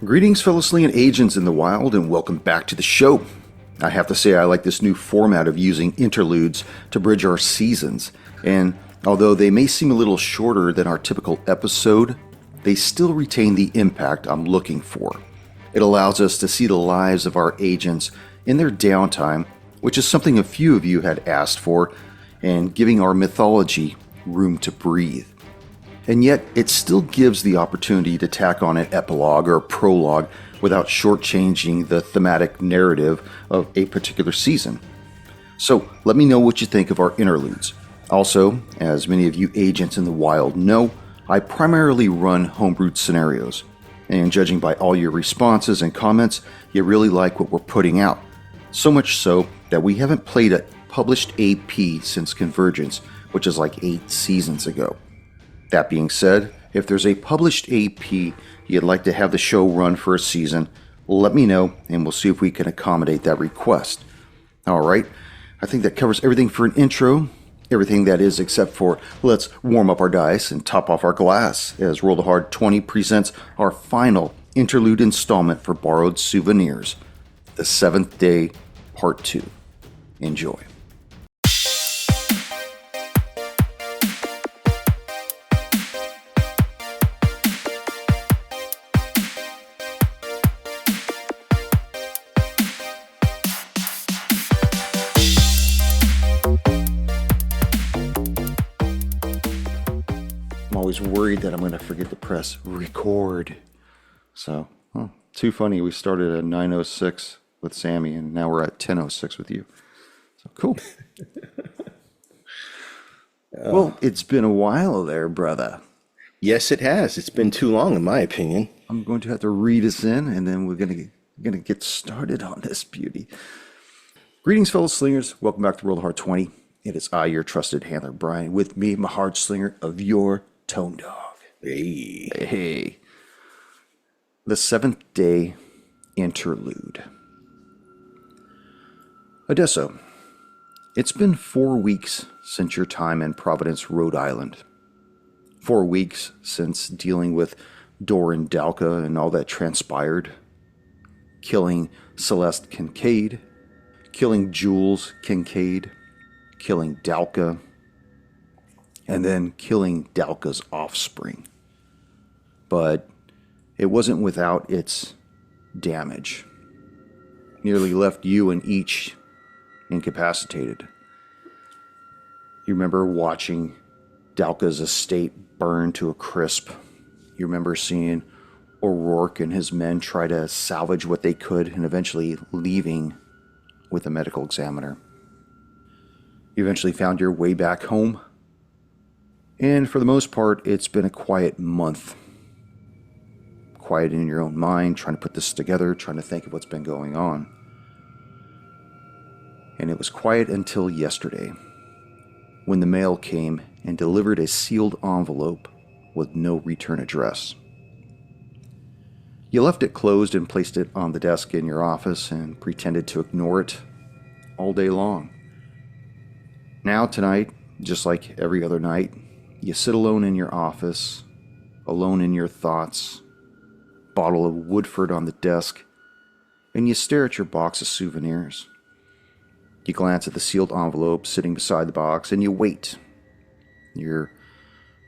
Greetings, fellow slinging agents in the wild, and welcome back to the show. I have to say I like this new format of using interludes to bridge our seasons, and although they may seem a little shorter than our typical episode, they still retain the impact I'm looking for. It allows us to see the lives of our agents in their downtime, which is something a few of you had asked for, and giving our mythology room to breathe. And yet, it still gives the opportunity to tack on an epilogue or a prologue without shortchanging the thematic narrative of a particular season. So, let me know what you think of our interludes. Also, as many of you agents in the wild know, I primarily run homebrewed scenarios. And judging by all your responses and comments, you really like what we're putting out. So much so that we haven't played a published AP since Convergence, which is like 8 seasons ago. That being said, if there's a published AP you'd like to have the show run for a season, let me know and we'll see if we can accommodate that request. Alright, I think that covers everything for an intro. Everything that is except for let's warm up our dice and top off our glass as Roll the Hard 20 presents our final interlude installment for Borrowed Souvenirs, The Seventh Day, Part 2. Enjoy. Always worried that I'm going to forget to press record. So, too funny. We started at 9:06 with Sammy, and now we're at 10:06 with you. So cool. Well, it's been a while there, brother. Yes, it has. It's been too long, in my opinion. I'm going to have to read us in, and then we're going to get started on this beauty. Greetings, fellow slingers. Welcome back to Roll the Hard 20. It is I, your trusted handler, Brian, with me, my hard slinger of your Tone Dog. Hey. The Seventh Day Interlude. Odesso, it's been 4 weeks since your time in Providence, Rhode Island. 4 weeks since dealing with Doran Dalka and all that transpired. Killing Celeste Kincaid. Killing Jules Kincaid. Killing Dalka. And then killing Dalka's offspring. But it wasn't without its damage. Nearly left you and each incapacitated. You remember watching Dalka's estate burn to a crisp. You remember seeing O'Rourke and his men try to salvage what they could and eventually leaving with a medical examiner. You eventually found your way back home. And for the most part, it's been a quiet month. Quiet in your own mind, trying to put this together, trying to think of what's been going on. And it was quiet until yesterday, when the mail came and delivered a sealed envelope with no return address. You left it closed and placed it on the desk in your office and pretended to ignore it all day long. Now tonight, just like every other night, you sit alone in your office, alone in your thoughts, bottle of Woodford on the desk, and you stare at your box of souvenirs. You glance at the sealed envelope sitting beside the box, and you wait. You're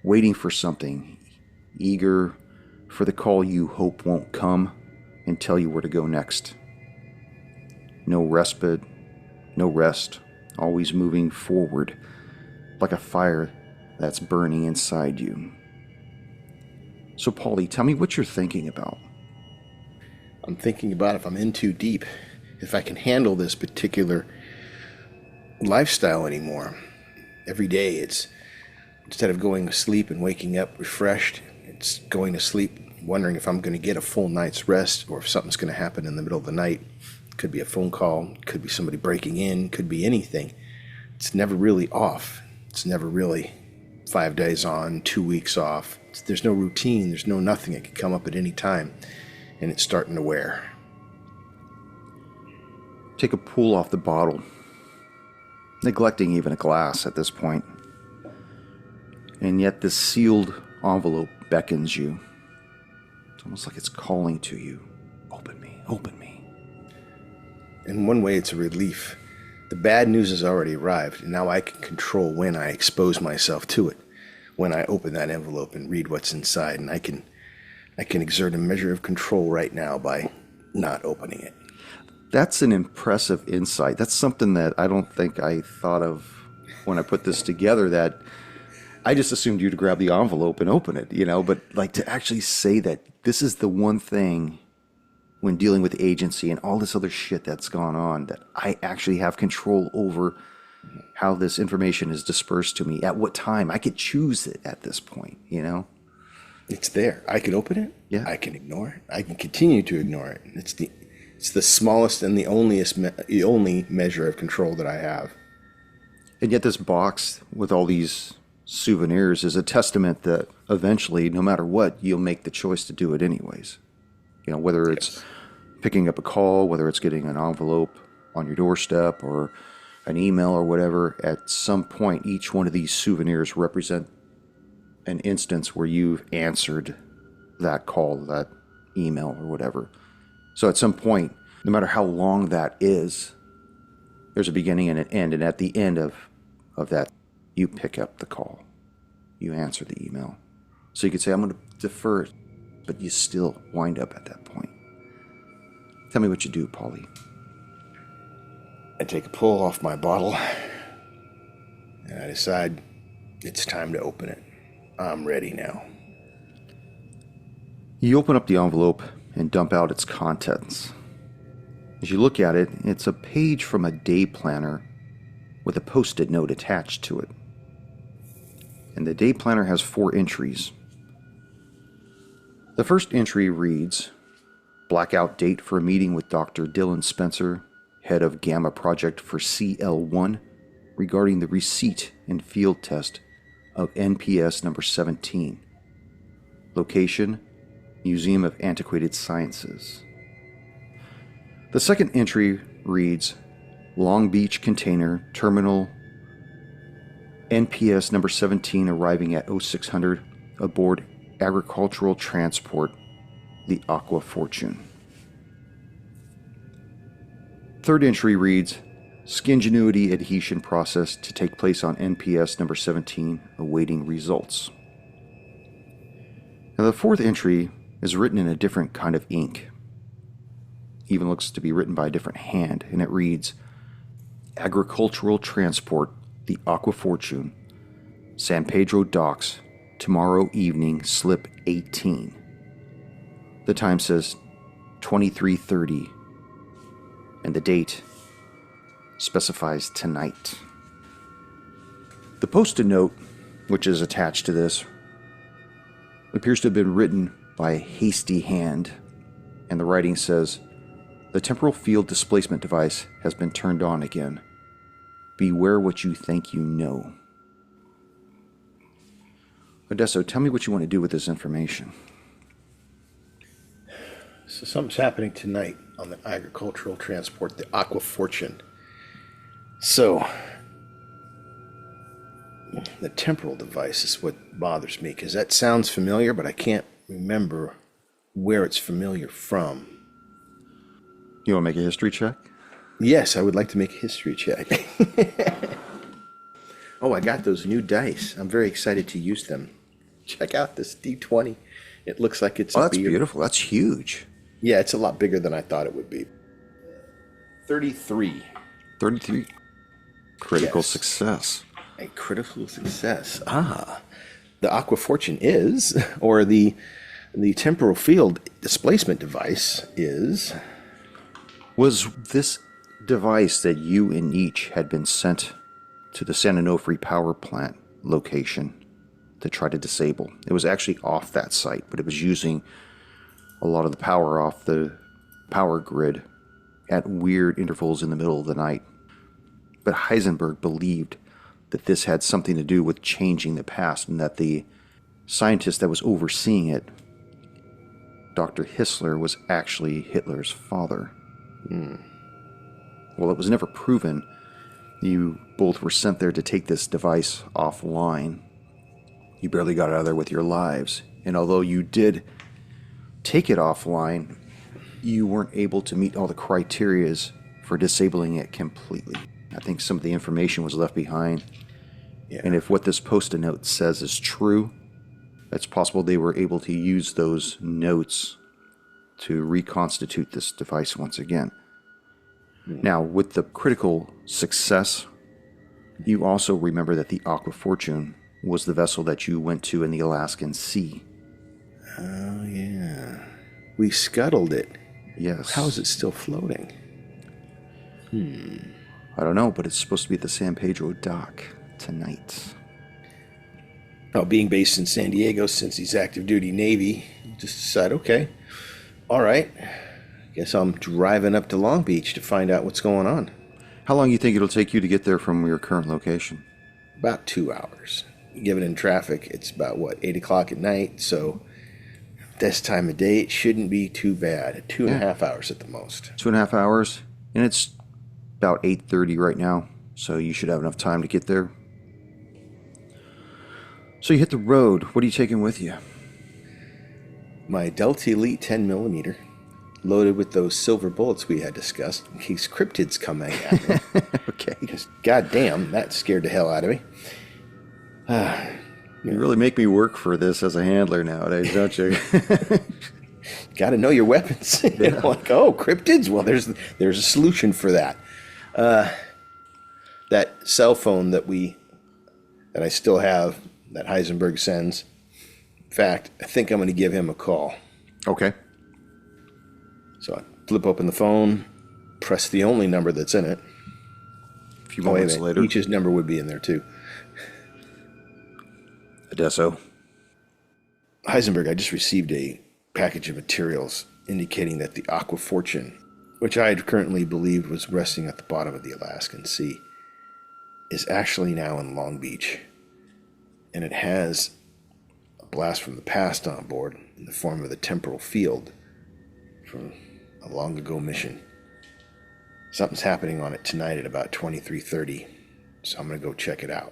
waiting for something, eager for the call you hope won't come and tell you where to go next. No respite, no rest, always moving forward, like a fire that's burning inside you. So, Paulie, tell me what you're thinking about. I'm thinking about if I'm in too deep, if I can handle this particular lifestyle anymore. Every day it's, instead of going to sleep and waking up refreshed, it's going to sleep wondering if I'm going to get a full night's rest or if something's going to happen in the middle of the night. Could be a phone call, could be somebody breaking in, could be anything. It's never really off. It's never really 5 days on, 2 weeks off. There's no routine, there's no nothing. It could come up at any time, and it's starting to wear. Take a pull off the bottle, neglecting even a glass at this point. And yet this sealed envelope beckons you. It's almost like it's calling to you. Open me, open me. In one way, it's a relief. The bad news has already arrived, and now I can control when I expose myself to it. When I open that envelope and read what's inside, and I can exert a measure of control right now by not opening it. That's an impressive insight. That's something that I don't think I thought of when I put this together, that I just assumed you to grab the envelope and open it, but like to actually say that this is the one thing when dealing with agency and all this other shit that's gone on, that I actually have control over how this information is dispersed to me, at what time. I could choose it at this point, It's there. I can open it. Yeah. I can ignore it. I can continue to ignore it. It's the smallest and the only measure of control that I have. And yet this box with all these souvenirs is a testament that eventually, no matter what, you'll make the choice to do it anyways. Whether it's picking up a call, whether it's getting an envelope on your doorstep or an email or whatever, at some point, each one of these souvenirs represent an instance where you've answered that call, that email or whatever. So at some point, no matter how long that is, there's a beginning and an end. And at the end of that, you pick up the call. You answer the email. So you could say, I'm going to defer it, but you still wind up at that point. Tell me what you do, Polly. I take a pull off my bottle, and I decide it's time to open it. I'm ready now. You open up the envelope and dump out its contents. As you look at it, it's a page from a day planner with a post-it note attached to it. And the day planner has 4 entries. The first entry reads, blackout date for a meeting with Dr. Dylan Spencer, head of Gamma Project for CL1, regarding the receipt and field test of NPS number 17. Location, Museum of Antiquated Sciences. The second entry reads, Long Beach container, terminal, NPS number 17 arriving at 0600 aboard agricultural transport, the Aqua Fortune. Third entry reads, Skingenuity adhesion process to take place on NPS number 17, awaiting results. Now the fourth entry is written in a different kind of ink. Even looks to be written by a different hand, and it reads, Agricultural transport, the Aqua Fortune, San Pedro docks, tomorrow evening, slip 18. The time says 23:30, and the date specifies tonight. The post-it note, which is attached to this, appears to have been written by a hasty hand, and the writing says, The temporal field displacement device has been turned on again. Beware what you think you know. Odesso, tell me what you want to do with this information. So something's happening tonight on the agricultural transport, the Aqua Fortune. So, the temporal device is what bothers me, because that sounds familiar, but I can't remember where it's familiar from. You want to make a history check? Yes, I would like to make a history check. Oh, I got those new dice. I'm very excited to use them. Check out this D20. It looks like it's that's beautiful. That's huge. Yeah, it's a lot bigger than I thought it would be. 33. 33. Critical Yes. Success. A critical success. The Aqua Fortune is, or the temporal field displacement device is. Was this device that you and each had been sent to the San Onofre power plant location to try to disable? It was actually off that site, but it was using a lot of the power off the power grid at weird intervals in the middle of the night. But Heisenberg believed that this had something to do with changing the past, and that the scientist that was overseeing it, Dr. Hissler, was actually Hitler's father. Well, it was never proven. You both were sent there to take this device offline. You barely got out of there with your lives. And although you did take it offline, you weren't able to meet all the criterias for disabling it completely. I think some of the information was left behind. Yeah. And if what this post-it note says is true, it's possible they were able to use those notes to reconstitute this device once again. Now, with the critical success, you also remember that the Aqua Fortune was the vessel that you went to in the Alaskan Sea. Oh, yeah. We scuttled it. Yes. How is it still floating? I don't know, but it's supposed to be at the San Pedro dock tonight. Oh, being based in San Diego since he's active duty Navy, just decide, okay, all right, guess I'm driving up to Long Beach to find out what's going on. How long do you think it'll take you to get there from your current location? About 2 hours. Given in traffic, it's about, 8 o'clock at night, so this time of day, it shouldn't be too bad. 2.5 hours at the most. 2.5 hours, and it's about 8:30 right now, so you should have enough time to get there. So you hit the road. What are you taking with you? My Delta Elite 10mm, loaded with those silver bullets we had discussed, in case cryptids come at me. Okay. Because, goddamn, that scared the hell out of me. You really make me work for this as a handler nowadays, don't you? Got to know your weapons. You know, like, oh, cryptids? Well, there's a solution for that. That cell phone that I still have, that Heisenberg sends. In fact, I think I'm going to give him a call. Okay. So I flip open the phone, press the only number that's in it. A few moments later. Each's number would be in there too. Adesso. Heisenberg, I just received a package of materials indicating that the Aqua Fortune, which I had currently believed was resting at the bottom of the Alaskan Sea, is actually now in Long Beach. And it has a blast from the past on board in the form of the temporal field from a long ago mission. Something's happening on it tonight at about 23:30, so I'm going to go check it out.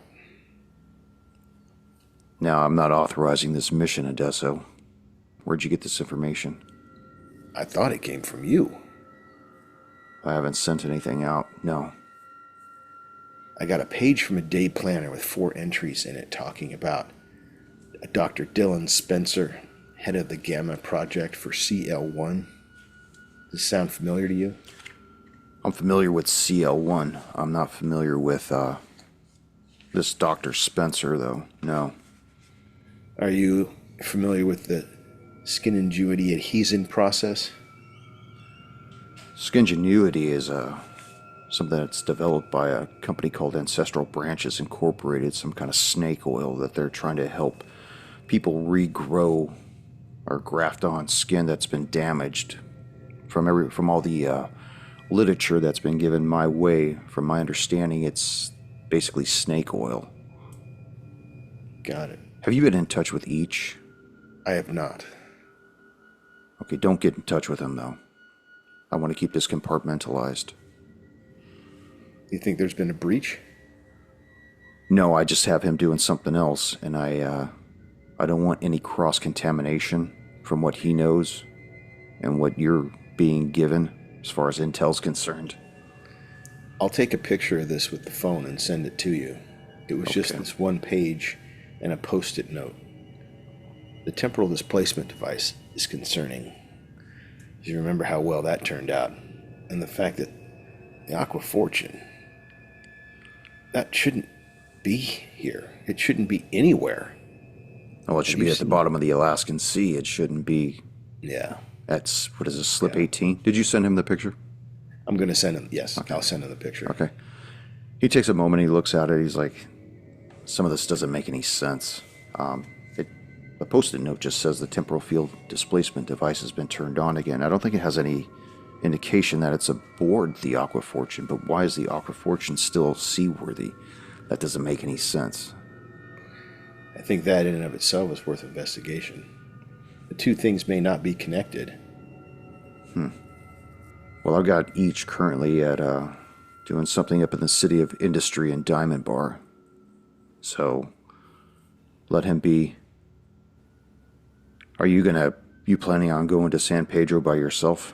Now, I'm not authorizing this mission, Adesso. Where'd you get this information? I thought it came from you. I haven't sent anything out, no. I got a page from a day planner with 4 entries in it talking about a Dr. Dylan Spencer, head of the Gamma Project for CL1. Does this sound familiar to you? I'm familiar with CL1. I'm not familiar with this Dr. Spencer, though. No. Are you familiar with the skin ingenuity adhesion process? Skingenuity is something that's developed by a company called Ancestral Branches Incorporated, some kind of snake oil that they're trying to help people regrow or graft on skin that's been damaged. From all the literature that's been given my way, from my understanding, it's basically snake oil. Got it. Have you been in touch with each? I have not. Okay, don't get in touch with him, though. I want to keep this compartmentalized. You think there's been a breach? No, I just have him doing something else, and I don't want any cross-contamination from what he knows and what you're being given as far as intel's concerned. I'll take a picture of this with the phone and send it to you. It was just this one page and a post-it note. The temporal displacement device is concerning. You remember how well that turned out, and the fact that the Aqua Fortune, that shouldn't be here. It shouldn't be anywhere. Well, it should be at the bottom of the Alaskan Sea. It shouldn't be. Yeah. That's, what is this, slip 18? Did you send him the picture? I'm going to send him, yes, okay. I'll send him the picture. Okay. He takes a moment, he looks at it, he's like, some of this doesn't make any sense. The post-it note just says the temporal field displacement device has been turned on again. I don't think it has any indication that it's aboard the Aqua Fortune, but why is the Aqua Fortune still seaworthy? That doesn't make any sense. I think that in and of itself is worth investigation. The two things may not be connected. Well, I've got each currently at doing something up in the City of Industry and Diamond Bar. So let him be. Are you gonna You planning on going to San Pedro by yourself?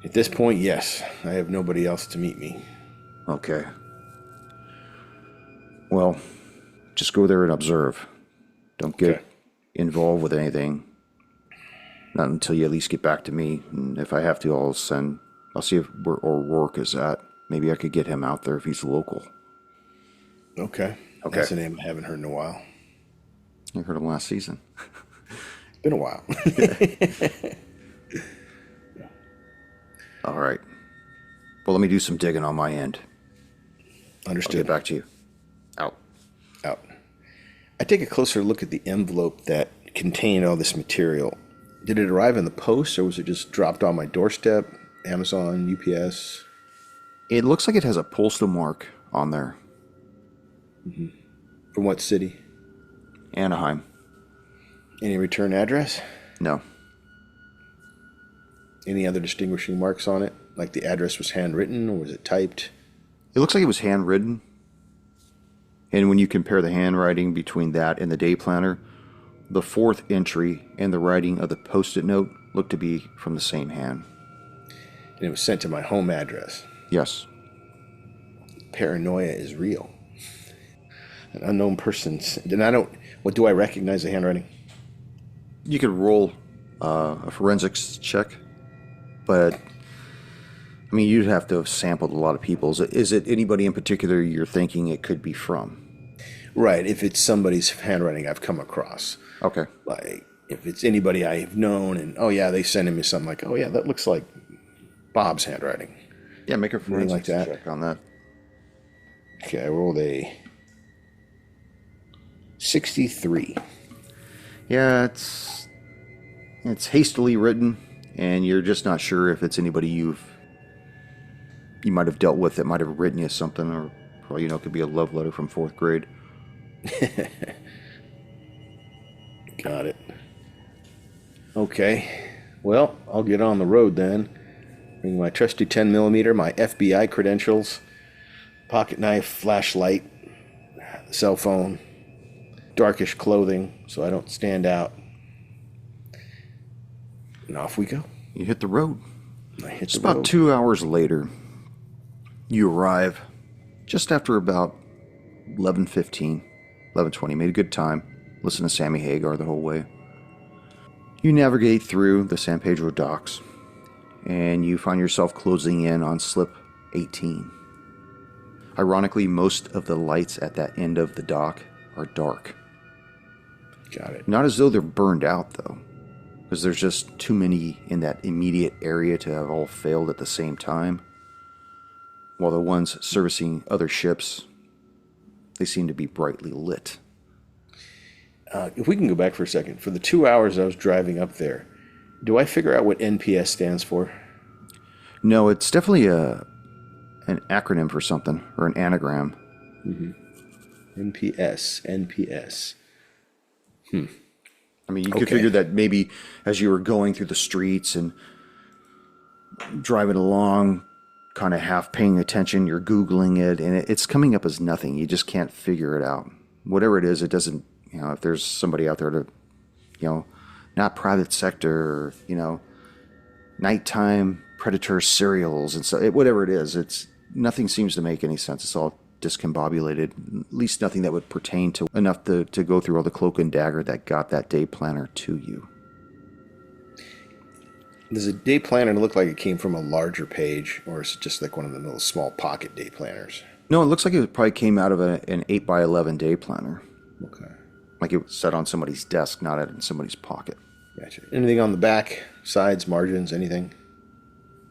At this point, yes. I have nobody else to meet me. Okay. Well, just go there and observe. Don't get involved with anything. Not until you at least get back to me. And if I have to, I'll see if where O'Rourke is at. Maybe I could get him out there if he's local. Okay. That's a name I haven't heard in a while. I heard him last season. Been a while. All right. Well, let me do some digging on my end. Understood. I'll get back to you. Out. I take a closer look at the envelope that contained all this material. Did it arrive in the post, or was it just dropped on my doorstep? Amazon, UPS? It looks like it has a postal mark on there. Mm-hmm. From what city? Anaheim. Any return address? No. Any other distinguishing marks on it? Like the address was handwritten, or was it typed? It looks like it was handwritten. And when you compare the handwriting between that and the day planner, the fourth entry and the writing of the Post-it note look to be from the same hand. And it was sent to my home address. Yes. Paranoia is real. An unknown person's... What do I recognize the handwriting? You could roll a forensics check, but I mean, you'd have to have sampled a lot of people's. Is it anybody in particular you're thinking it could be from? Right, if it's somebody's handwriting I've come across. Okay. Like, if it's anybody I've known and, oh yeah, they send me something like, oh yeah, that looks like Bob's handwriting. Yeah, make a forensics like that. check on that. Okay, I rolled a 63. Yeah, it's hastily written, and you're just not sure if it's anybody you might have dealt with that might have written you something, or probably, it could be a love letter from 4th grade. Got it. Okay. Well, I'll get on the road then. Bring my trusty 10mm, my FBI credentials, pocket knife, flashlight, cell phone, darkish clothing so I don't stand out. And off we go. You hit the road. Just about 2 hours later, you arrive just after about 11:15, 11:20. Made a good time. Listen to Sammy Hagar the whole way. You navigate through the San Pedro docks, and you find yourself closing in on slip 18. Ironically, most of the lights at that end of the dock are dark. Got it. Not as though they're burned out, though, because there's just too many in that immediate area to have all failed at the same time. While the ones servicing other ships, they seem to be brightly lit. If we can go back for a second, for the 2 hours I was driving up there, do I figure out what NPS stands for? No, it's definitely an acronym for something, or an anagram. Mm-hmm. NPS. I mean, you could figure that maybe as you were going through the streets and driving along, kind of half paying attention, you're Googling it, and it's coming up as nothing. You just can't figure it out. Whatever it is, it doesn't, if there's somebody out there to, not private sector, nighttime predator serials and so whatever it is, nothing seems to make any sense. It's all discombobulated, at least nothing that would pertain to enough to go through all the cloak and dagger that got that day planner to you. Does a day planner look like it came from a larger page, or is it just like one of the little small pocket day planners? No, it looks like it probably came out of an 8x11 day planner. Okay. Like it was set on somebody's desk, not in somebody's pocket. Gotcha. Anything on the back, sides, margins, anything?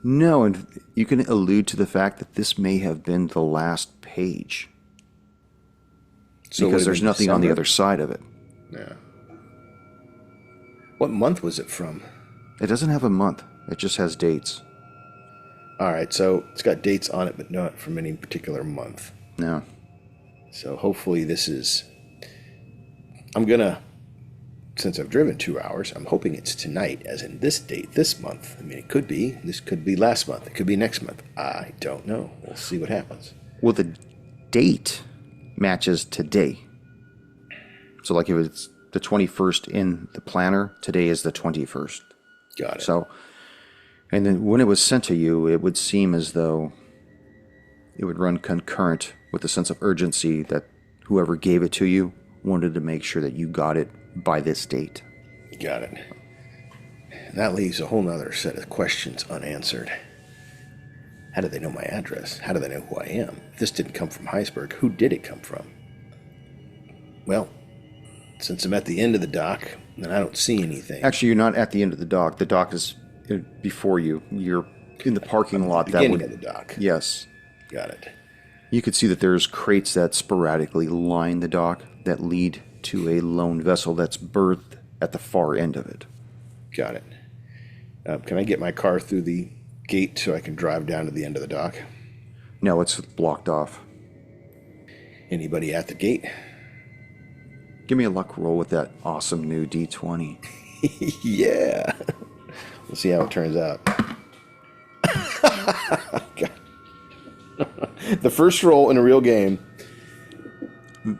No, and you can allude to the fact that this may have been the last page. Because there's nothing on the other side of it. Yeah. What month was it from? It doesn't have a month. It just has dates. All right, so it's got dates on it, but not from any particular month. No. So hopefully this is... since I've driven 2 hours, I'm hoping it's tonight, as in this date, this month. I mean, it could be. This could be last month. It could be next month. I don't know. We'll see what happens. Well, the date matches today. So, like, if it's the 21st in the planner. Today is the 21st. Got it. So, and then when it was sent to you, it would seem as though it would run concurrent with the sense of urgency that whoever gave it to you wanted to make sure that you got it by this date. Got it. And that leaves a whole nother set of questions unanswered. How do they know my address? How do they know who I am? If this didn't come from Heisberg, who did it come from? Well, since I'm at the end of the dock, and I don't see anything. Actually, you're not at the end of the dock. The dock is before you. You're in the parking lot. Beginning of the dock. Yes. Got it. You could see that there's crates that sporadically line the dock that lead to a lone vessel that's berthed at the far end of it. Got it. Can I get my car through the gate so I can drive down to the end of the dock? No, it's blocked off. Anybody at the gate? Give me a luck roll with that awesome new D20. Yeah. We'll see how it turns out. The first roll in a real game.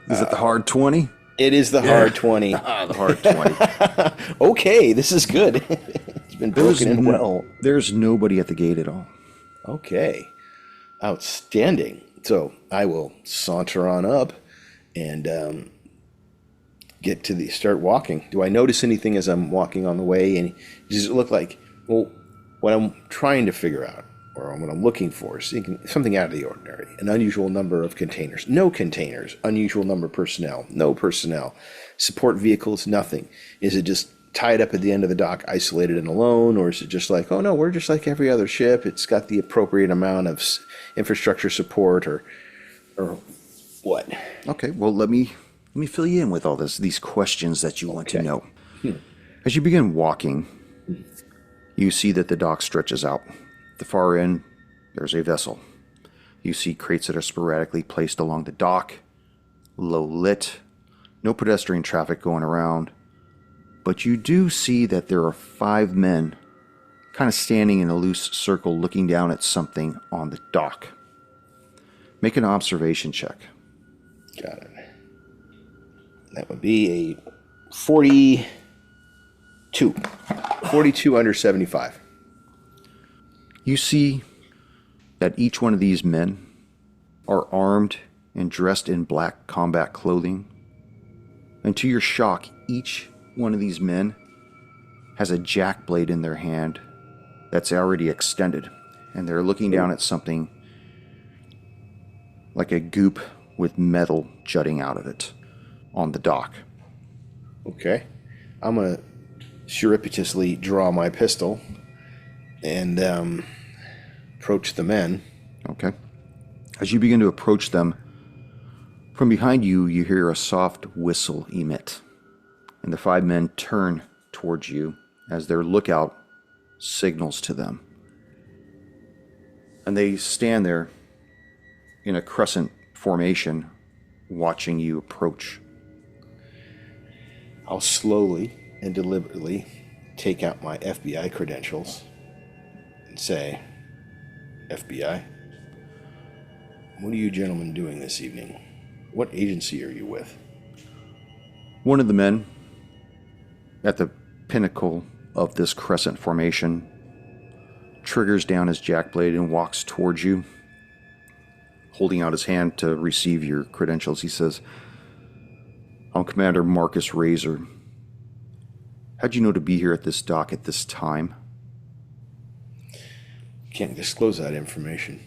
Is it the hard 20? It is the hard 20. The hard 20. Okay, this is good. It's been broken in well. There's nobody at the gate at all. Okay. Outstanding. So I will saunter on up and get to start walking. Do I notice anything as I'm walking on the way? And does it look like, well, what I'm trying to figure out, or what I'm looking for, is something out of the ordinary. An unusual number of containers. No containers. Unusual number of personnel. No personnel. Support vehicles. Nothing. Is it just tied up at the end of the dock, isolated and alone? Or is it just like, oh no, we're just like every other ship. It's got the appropriate amount of infrastructure support or what? Okay, well, let me fill you in with all these questions that you want to know. As you begin walking, you see that the dock stretches out. At the far end, there's a vessel. You see crates that are sporadically placed along the dock, low lit, no pedestrian traffic going around. But you do see that there are 5 men kind of standing in a loose circle looking down at something on the dock. Make an observation check. Got it. That would be a 42. 42 under 75. You see that each one of these men are armed and dressed in black combat clothing. And to your shock, each one of these men has a jack blade in their hand that's already extended. And they're looking down at something like a goop with metal jutting out of it on the dock. Okay. I'm going to surreptitiously draw my pistol and approach the men. Okay. As you begin to approach them, from behind you, you hear a soft whistle emit. And the 5 men turn towards you as their lookout signals to them. And they stand there in a crescent formation, watching you approach. I'll slowly and deliberately take out my FBI credentials and say, FBI, what are you gentlemen doing this evening? What agency are you with? One of the men at the pinnacle of this crescent formation triggers down his jackblade and walks towards you, holding out his hand to receive your credentials. He says, I'm Commander Marcus Razor. How'd you know to be here at this dock at this time? Can't disclose that information.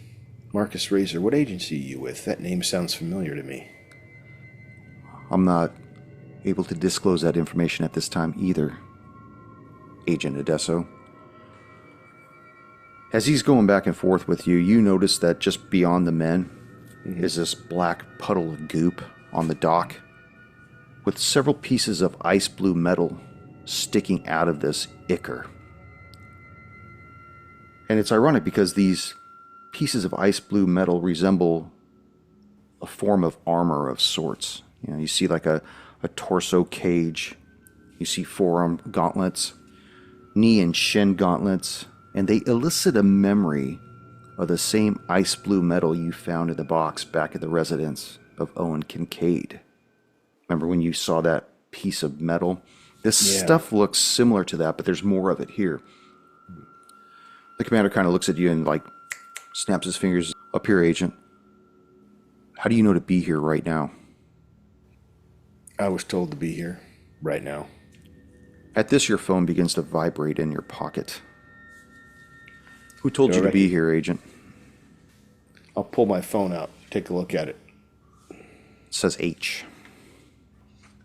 Marcus Razor, what agency are you with? That name sounds familiar to me. I'm not able to disclose that information at this time either, Agent Adesso. As he's going back and forth with you, you notice that just beyond the men is this black puddle of goop on the dock with several pieces of ice blue metal sticking out of this ichor. And it's ironic because these pieces of ice blue metal resemble a form of armor of sorts. You know, you see like a torso cage, you see forearm gauntlets, knee and shin gauntlets, and they elicit a memory of the same ice blue metal you found in the box back at the residence of Owen Kincaid. Remember when you saw that piece of metal. This Yeah. stuff looks similar to that, but there's more of it here. The commander kind of looks at you and like snaps his fingers. Up here, Agent. How do you know to be here right now? I was told to be here right now. At this, your phone begins to vibrate in your pocket. Who told you to Alright. be here, Agent? I'll pull my phone out, take a look at it. It says H.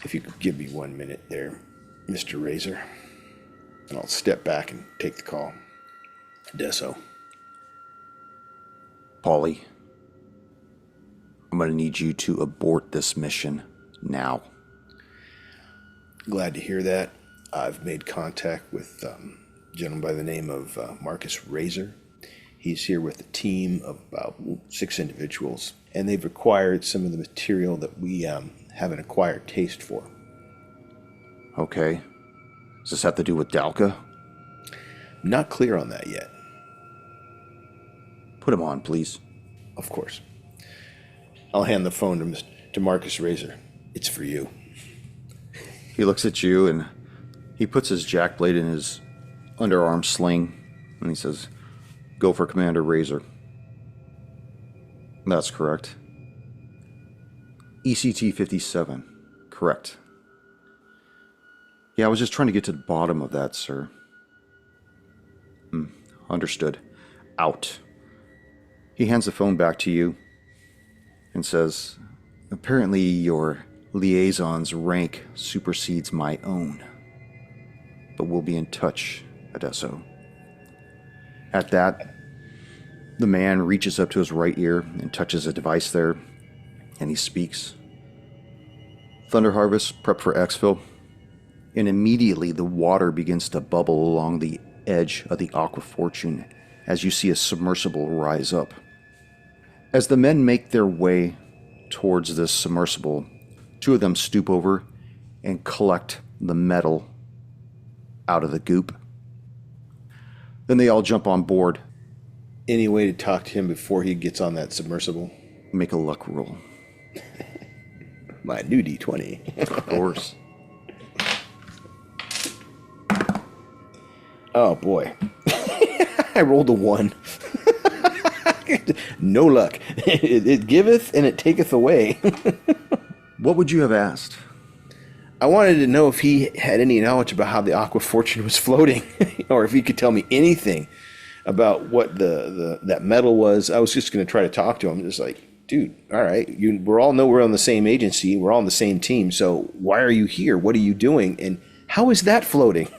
If you could give me 1 minute there, Mr. Razor. And I'll step back and take the call. Deso. Paulie, I'm going to need you to abort this mission now. Glad to hear that. I've made contact with a gentleman by the name of Marcus Razor. He's here with a team of about 6 individuals, and they've acquired some of the material that we have an acquired taste for. Okay. Does this have to do with Dalka? Not clear on that yet. Put him on, please. Of course. I'll hand the phone to Marcus Razor. It's for you. He looks at you and he puts his jack blade in his underarm sling and he says, "Go for Commander Razor." That's correct. ECT 57. Correct. Yeah, I was just trying to get to the bottom of that, sir. Understood. Out. He hands the phone back to you and says, "Apparently your liaison's rank supersedes my own. But we'll be in touch, Adesso." At that, the man reaches up to his right ear and touches a device there, and he speaks. "Thunder Harvest, prep for exfil." And immediately the water begins to bubble along the edge of the Aqua Fortune as you see a submersible rise up. As the men make their way towards this submersible, 2 of them stoop over and collect the metal out of the goop. Then they all jump on board. Any way to talk to him before he gets on that submersible? Make a luck roll. My new D20. Of course. Oh, boy. I rolled a 1. No luck. It giveth and it taketh away. What would you have asked? I wanted to know if he had any knowledge about how the Aqua Fortune was floating, or if he could tell me anything about what that metal was. I was just going to try to talk to him. Just like, dude, all right, we're on the same agency. We're all on the same team. So why are you here? What are you doing? And how is that floating?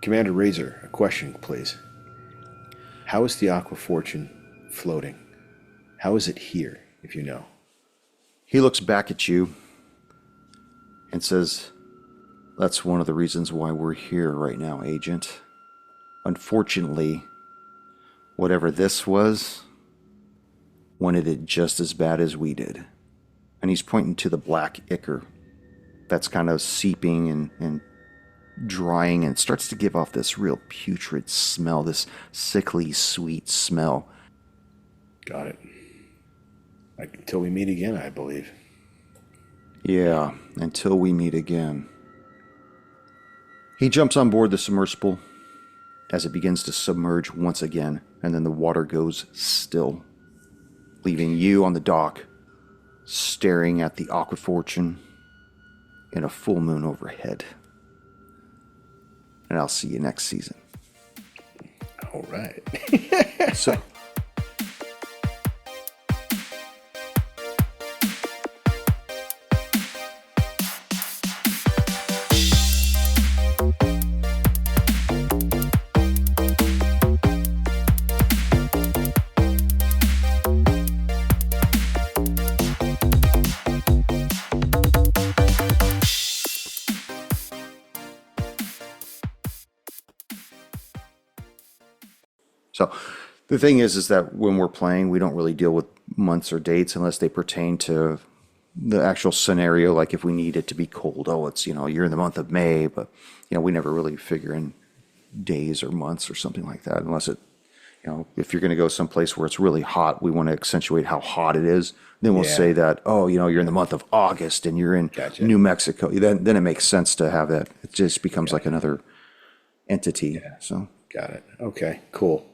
Commander Razor, a question, please. How is the Aqua Fortune floating? How is it here, if you know? He looks back at you and says, "That's one of the reasons why we're here right now, Agent. Unfortunately, whatever this was, wanted it just as bad as we did." And he's pointing to the black ichor that's kind of seeping and drying and starts to give off this real putrid smell, this sickly sweet smell. Got it. Until we meet again, I believe. Yeah, until we meet again. He jumps on board the submersible as it begins to submerge once again, and then the water goes still, leaving you on the dock, staring at the Aqua Fortune in a full moon overhead. And I'll see you next season. All right. So, So the thing is that when we're playing, we don't really deal with months or dates unless they pertain to the actual scenario. Like if we need it to be cold, it's, you're in the month of May, but, we never really figure in days or months or something like that unless it, if you're going to go someplace where it's really hot, we want to accentuate how hot it is. Then we'll Yeah. say that, you're in the month of August and you're in Gotcha. New Mexico. Then it makes sense to have that. It just becomes like another entity. So Got it. Okay, cool.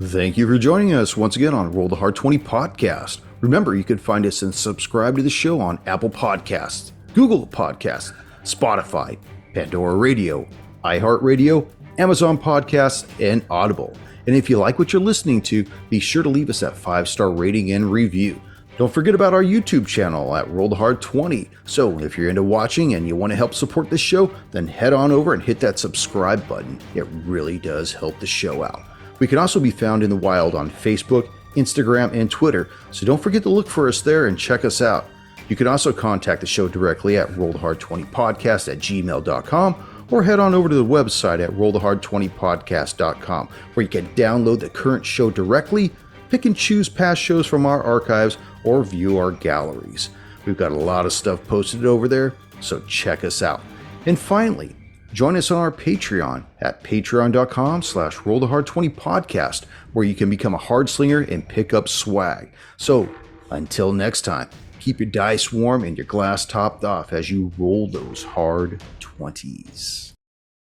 thank you for joining us once again on Roll the Hard 20 podcast. Remember, you can find us and subscribe to the show on Apple Podcasts, Google Podcasts, Spotify, Pandora Radio, iHeart Radio, Amazon Podcasts, and Audible. And if you like what you're listening to, be sure to leave us that 5-star rating and review. Don't forget about our YouTube channel at Roll the Hard 20. So if you're into watching and you want to help support the show, then head on over and hit that subscribe button. It really does help the show out. We can also be found in the wild on Facebook, Instagram, and Twitter, so don't forget to look for us there and check us out. You can also contact the show directly at rollthehard20podcast@gmail.com or head on over to the website at rollthehard20podcast.com, where you can download the current show directly, pick and choose past shows from our archives, or view our galleries. We've got a lot of stuff posted over there, so check us out. And finally, join us on our Patreon at patreon.com/rollthehard20podcast, where you can become a hard slinger and pick up swag. So until next time, keep your dice warm and your glass topped off as you roll those hard 20s.